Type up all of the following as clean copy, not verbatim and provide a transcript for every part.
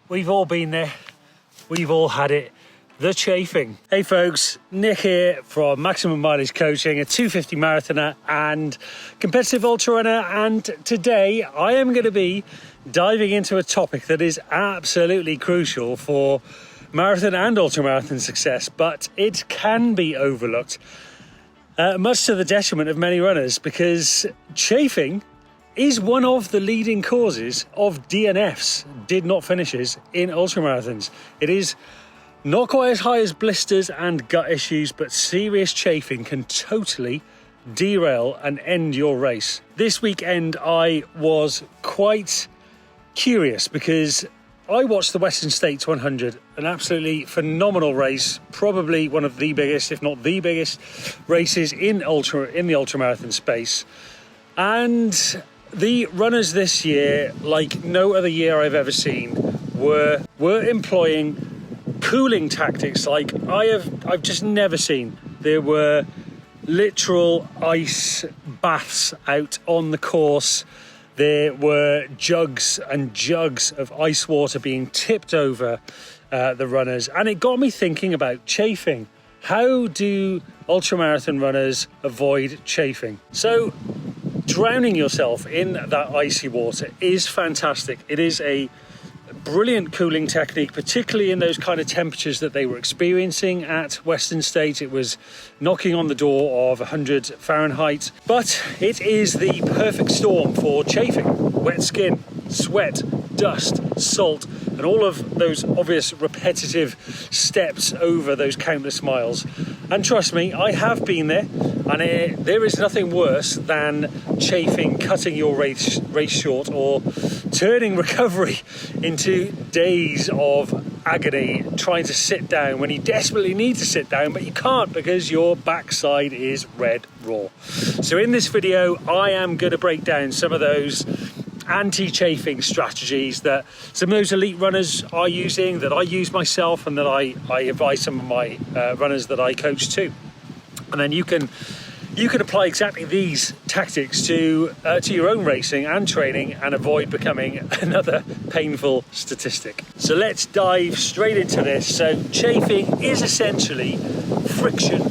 We've all been there. We've all had it. The chafing. Hey folks, Nick here from Maximum Mileage Coaching, a 250 marathoner and competitive ultra runner. And today I am going to be diving into a topic that is absolutely crucial for marathon and ultramarathon success, but it can be overlooked, much to the detriment of many runners, because chafing is one of the leading causes of DNFs, did not finishes, in ultramarathons. It is not quite as high as blisters and gut issues, but serious chafing can totally derail and end your race. This weekend I was quite curious because I watched the Western States 100, an absolutely phenomenal race, probably one of the biggest, if not the biggest, races in the ultramarathon space. And the runners this year, like no other year I've ever seen, were employing cooling tactics like I've just never seen. There were literal ice baths out on the course. There were jugs and jugs of ice water being tipped over the runners, and it got me thinking about chafing. How do ultramarathon runners avoid chafing? So drowning yourself in that icy water is fantastic. It is a brilliant cooling technique, particularly in those kind of temperatures that they were experiencing at Western State. It was knocking on the door of 100 Fahrenheit, but it is the perfect storm for chafing. Wet skin, sweat, dust, salt, and all of those obvious repetitive steps over those countless miles. And trust me, I have been there, and there is nothing worse than chafing, cutting your race short, or turning recovery into days of agony trying to sit down when you desperately need to sit down, but you can't because your backside is red raw. So in this video, I am going to break down some of those anti-chafing strategies that some of those elite runners are using, that I use myself, and that I advise some of my runners that I coach too. And then you can apply exactly these tactics to your own racing and training and avoid becoming another painful statistic. So let's dive straight into this. So chafing is essentially friction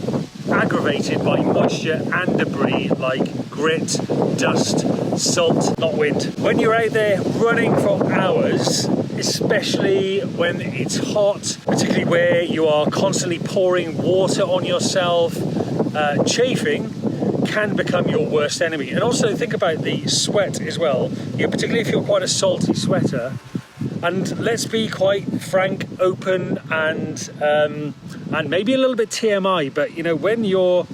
aggravated by moisture and debris like grit, dust, salt, not wind. When you're out there running for hours, especially when it's hot, particularly where you are constantly pouring water on yourself, chafing can become your worst enemy. And also think about the sweat as well, particularly if you're quite a salty sweater. And let's be quite frank, open, and maybe a little bit TMI, but when your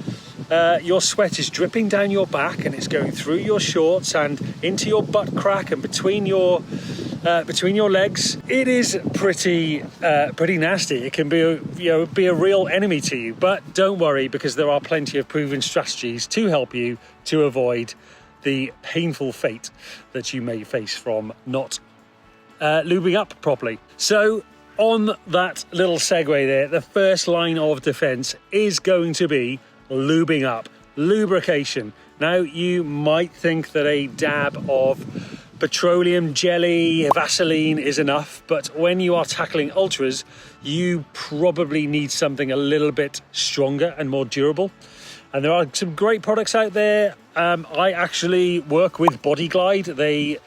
sweat is dripping down your back and it's going through your shorts and into your butt crack and between your legs, it is pretty nasty. It can be a real enemy to you. But don't worry, because there are plenty of proven strategies to help you to avoid the painful fate that you may face from not lubing up properly. So on that little segue there, the first line of defense is going to be lubing up, lubrication. Now, you might think that a dab of petroleum jelly, Vaseline is enough, but when you are tackling ultras, you probably need something a little bit stronger and more durable. And there are some great products out there. I actually work with Bodyglide. They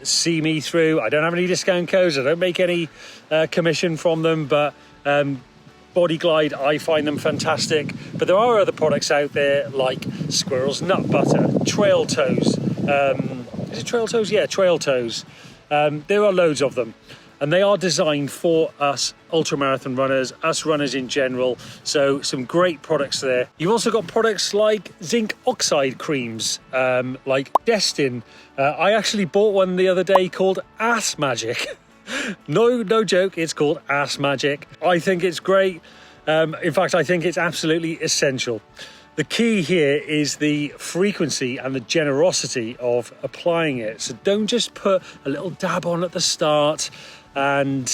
see me through. I don't have any discount codes. I don't make any commission from them, but Bodyglide, I find them fantastic. But there are other products out there like Squirrel's Nut Butter, Trail Toes. Is it Trail Toes? Yeah, Trail Toes. There are loads of them. And they are designed for us ultramarathon runners, us runners in general. So some great products there. You've also got products like zinc oxide creams, like Destin. I actually bought one the other day called Ass Magic. No joke, it's called Ass Magic. I think it's great. In fact, I think it's absolutely essential. The key here is the frequency and the generosity of applying it. So don't just put a little dab on at the start. and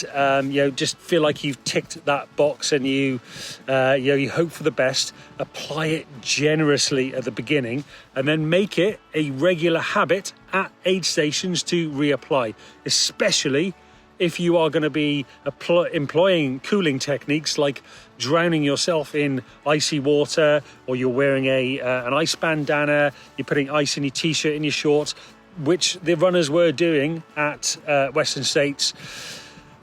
just feel like you've ticked that box, and you hope for the best. Apply it generously at the beginning, and then make it a regular habit at aid stations to reapply, especially if you are going to be employing cooling techniques like drowning yourself in icy water, or you're wearing an ice bandana, you're putting ice in your t-shirt, in your shorts, which the runners were doing at Western States.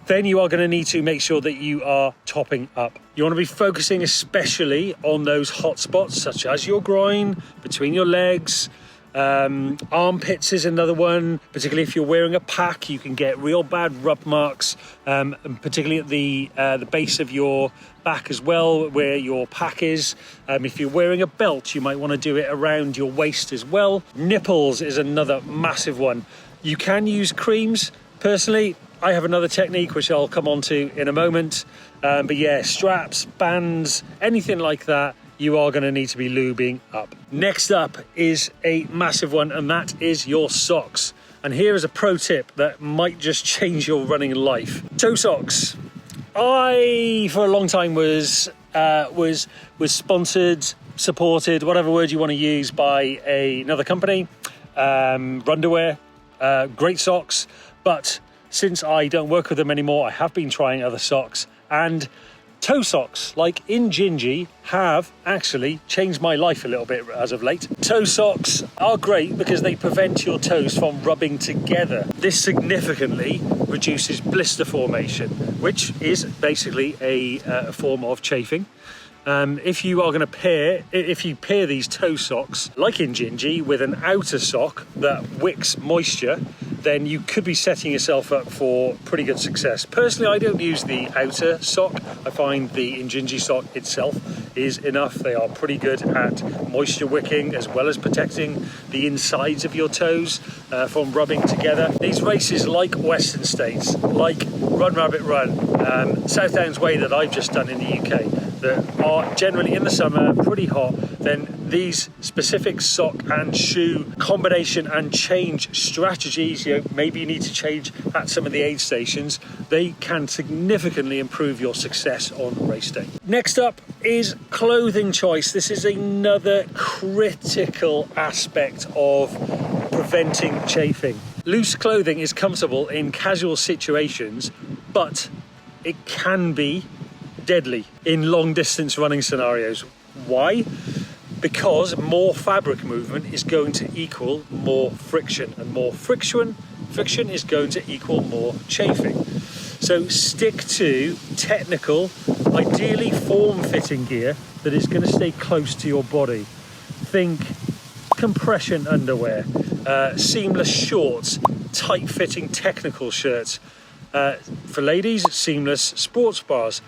Then you are going to need to make sure that you are topping up. You want to be focusing especially on those hot spots, such as your groin, between your legs. Armpits is another one. Particularly if you're wearing a pack, you can get real bad rub marks, and particularly at the base of your back as well, where your pack is. If you're wearing a belt, you might want to do it around your waist as well. Nipples is another massive one. You can use creams. Personally, I have another technique which I'll come on to in a moment, but yeah, straps, bands, anything like that, you are going to need to be lubing up. Next up is a massive one, and that is your socks. And here is a pro tip that might just change your running life. Toe socks. I, for a long time, was sponsored, supported, whatever word you want to use, by another company. Runderwear, great socks. But since I don't work with them anymore, I have been trying other socks, and toe socks, like Injinji, have actually changed my life a little bit as of late. Toe socks are great because they prevent your toes from rubbing together. This significantly reduces blister formation, which is basically a form of chafing. If you pair these toe socks, like Injinji, with an outer sock that wicks moisture, then you could be setting yourself up for pretty good success. Personally, I don't use the outer sock. I find the Injinji sock itself is enough. They are pretty good at moisture wicking, as well as protecting the insides of your toes from rubbing together. These races like Western States, like Run Rabbit Run, South Downs Way that I've just done in the UK, that are generally in the summer pretty hot, then these specific sock and shoe combination and change strategies, maybe you need to change at some of the aid stations, they can significantly improve your success on race day. Next up is clothing choice. This is another critical aspect of preventing chafing. Loose clothing is comfortable in casual situations, but it can be deadly in long distance running scenarios. Why? Because more fabric movement is going to equal more friction, and more friction is going to equal more chafing. So stick to technical, ideally form-fitting gear that is going to stay close to your body. Think compression underwear, seamless shorts, tight-fitting technical shirts. For ladies, seamless sports bras.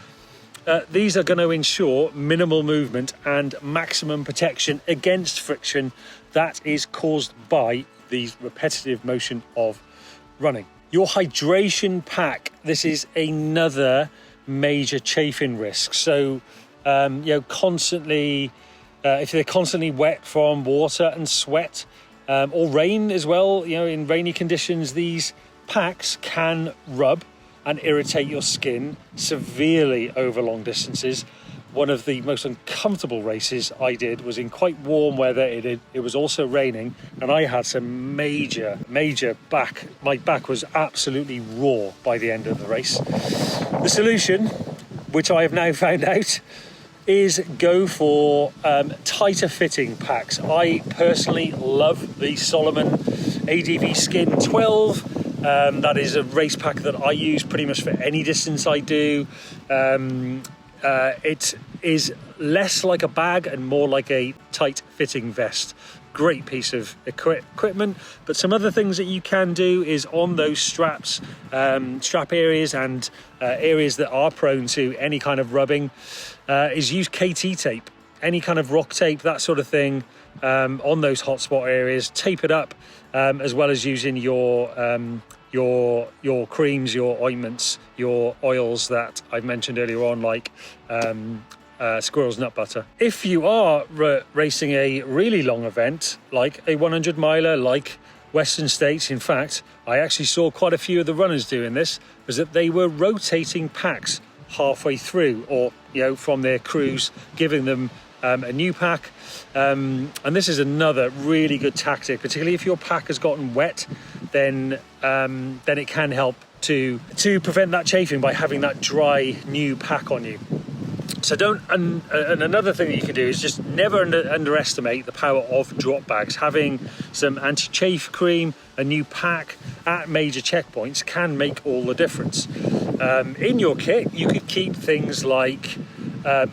These are going to ensure minimal movement and maximum protection against friction that is caused by the repetitive motion of running. Your hydration pack, this is another major chafing risk. So, constantly, if they're constantly wet from water and sweat, or rain as well, in rainy conditions, these packs can rub and irritate your skin severely over long distances. One of the most uncomfortable races I did was in quite warm weather. It was also raining, and I had some major back. My back was absolutely raw by the end of the race. The solution, which I have now found out, is go for tighter fitting packs. I personally love the Solomon ADV Skin 12. That is a race pack that I use pretty much for any distance I do. It is less like a bag and more like a tight fitting vest. Great piece of equipment, but some other things that you can do is on those straps, strap areas and areas that are prone to any kind of rubbing, is use KT tape, any kind of rock tape, that sort of thing, on those hotspot areas. Tape it up, as well as using your creams, your ointments, your oils that I've mentioned earlier on, like squirrel's nut butter. If you are racing a really long event, like a 100 miler, like western states. In fact, I actually saw quite a few of the runners doing this, was that they were rotating packs halfway through, or from their cruise, giving them a new pack. And this is another really good tactic, particularly if your pack has gotten wet. Then it can help to prevent that chafing by having that dry new pack on you. So and another thing that you can do is just never underestimate the power of drop bags. Having some anti-chafe cream, a new pack at major checkpoints can make all the difference. In your kit, you could keep things like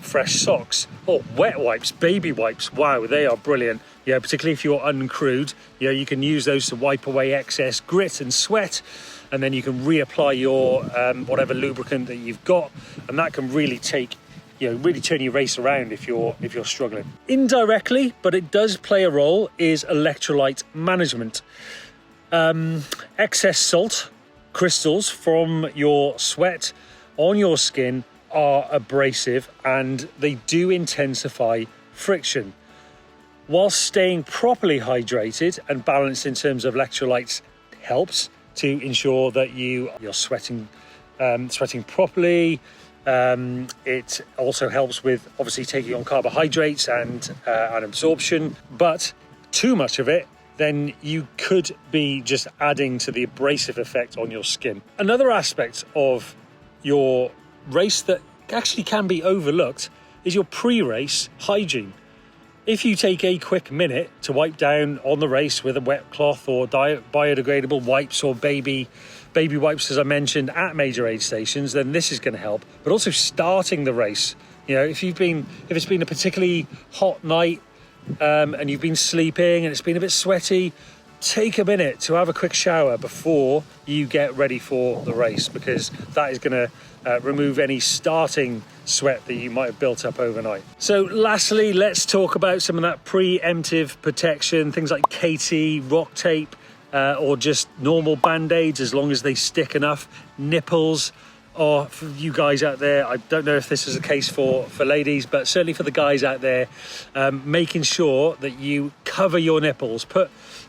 fresh socks or wet wipes, baby wipes. Wow, they are brilliant. Particularly if you're uncrewed, you can use those to wipe away excess grit and sweat, and then you can reapply your whatever lubricant that you've got, and that can really really turn your race around if you're struggling. Indirectly, but it does play a role, is electrolyte management. Excess salt crystals from your sweat on your skin are abrasive, and they do intensify friction. Whilst staying properly hydrated and balanced in terms of electrolytes helps to ensure that you're sweating properly. It also helps with obviously taking on carbohydrates and absorption, but too much of it, then you could be just adding to the abrasive effect on your skin. Another aspect of your race that actually can be overlooked is your pre-race hygiene. If you take a quick minute to wipe down on the race with a wet cloth or biodegradable wipes or baby wipes, as I mentioned, at major aid stations, then this is going to help. But also starting the race, if it's been a particularly hot night and you've been sleeping and it's been a bit sweaty, take a minute to have a quick shower before you get ready for the race, because that is going to remove any starting sweat that you might have built up overnight. So lastly, let's talk about some of that preemptive protection, things like KT, rock tape, or just normal band-aids, as long as they stick enough. Nipples, or for you guys out there, I don't know if this is the case for ladies, but certainly for the guys out there, making sure that you cover your nipples.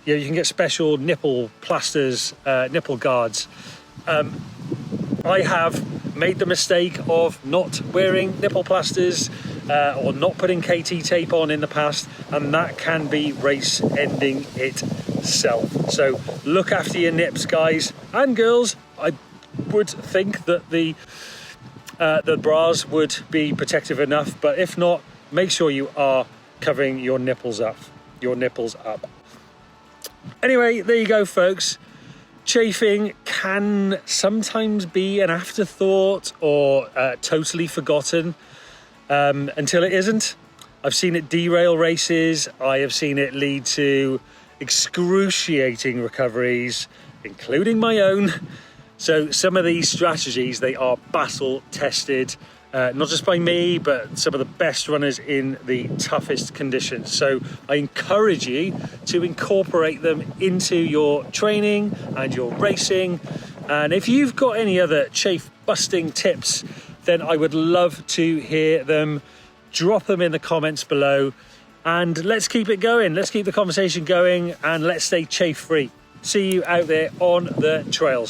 You can get special nipple plasters, nipple guards. I have made the mistake of not wearing nipple plasters or not putting KT tape on in the past, and that can be race ending itself. So look after your nips, guys and girls. I would think that the bras would be protective enough, but if not, make sure you are covering your nipples up. Anyway, there you go, folks. Chafing can sometimes be an afterthought or totally forgotten until it isn't. I've seen it derail races. I have seen it lead to excruciating recoveries, including my own. So some of these strategies, they are battle tested, not just by me, but some of the best runners in the toughest conditions. So I encourage you to incorporate them into your training and your racing. And if you've got any other chafe busting tips, then I would love to hear them. Drop them in the comments below, and let's keep it going. Let's keep the conversation going, and let's stay chafe free. See you out there on the trails.